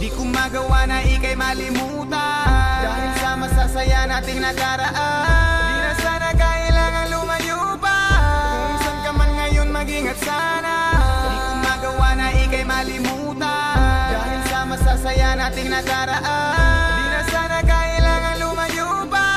Di ko magawa na ika'y malimutan, dahil sa masasaya nating nakaraan. Di na sana kailangan lumayo pa, kung saan ka man ngayon mag-ingat sana. Di ko magawa na ika'y malimutan, dahil sa masasaya nating nakaraan. Di na sana kailangan lumayo pa,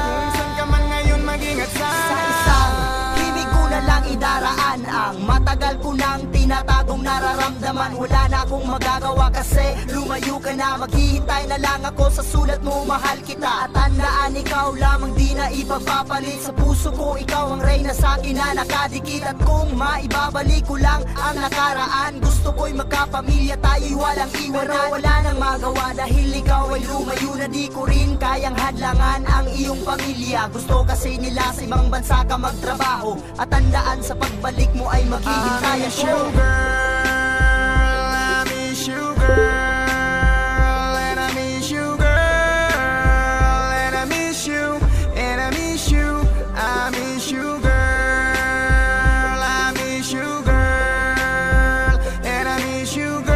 kung saan ka man ngayon mag-ingat sana. Sa isang himig ko na lang idaraan ang matagal ko nang tinatagong nararamdaman. Wala na akong magagawa kasi lumayo ka na. Maghihintay na lang ako sa sulat mo, mahal kita. At tandaan, ikaw lamang di na ipagpapalit. Sa puso ko, ikaw ang reyna sa akin na nakadikit. At kung maibabalik ko lang ang nakaraan, gusto ko'y magkapamilya, tayo'y walang iwanan. Pero wala nang magawa dahil ikaw ay lumayo na. Di ko rin kayang hadlangan ang iyong pamilya. Gusto kasi nila sa ibang bansa ka magtrabaho. At tandaan, sa pagbalik mo ay maghihintay I miss ako. you, girl. I miss you, girl. And I miss you, girl. And I miss you. And I miss you. I miss you, girl. I miss you, girl. And I miss you, girl.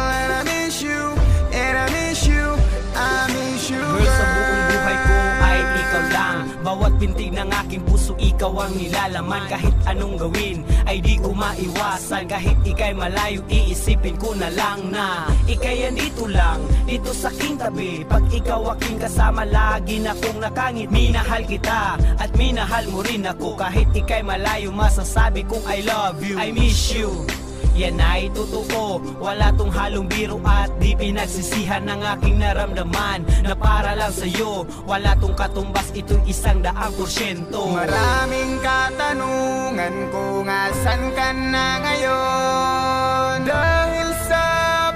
And I miss you. And I miss you. I miss you, girl. Girl, sa buong buhay ko ay ikaw lang. Bawat pintig ng aking puso, ikaw ang nilalaman. Kahit anong gawin ay di ko maiwasan. Kahit ika'y malayo, iisipin ko na lang na ika'y andito lang, dito sa aking tabi. Pag ikaw aking kasama, lagi na kong nakangit. Minahal kita at minahal mo rin ako. Kahit ika'y malayo, masasabi kong I love you, I miss you. Yan ay totoo, wala tong halong biro at di pinagsisihan ng aking naramdaman na para lang sa'yo, wala tong katumbas, ito'y 100%. Maraming katanungan kung asan ka na ngayon, dahil sa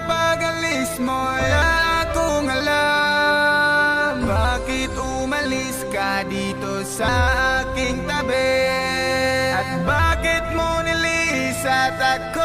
pag-alis mo wala akong alam. Bakit umalis ka dito sa aking tabi? At bakit mo nilisat ako?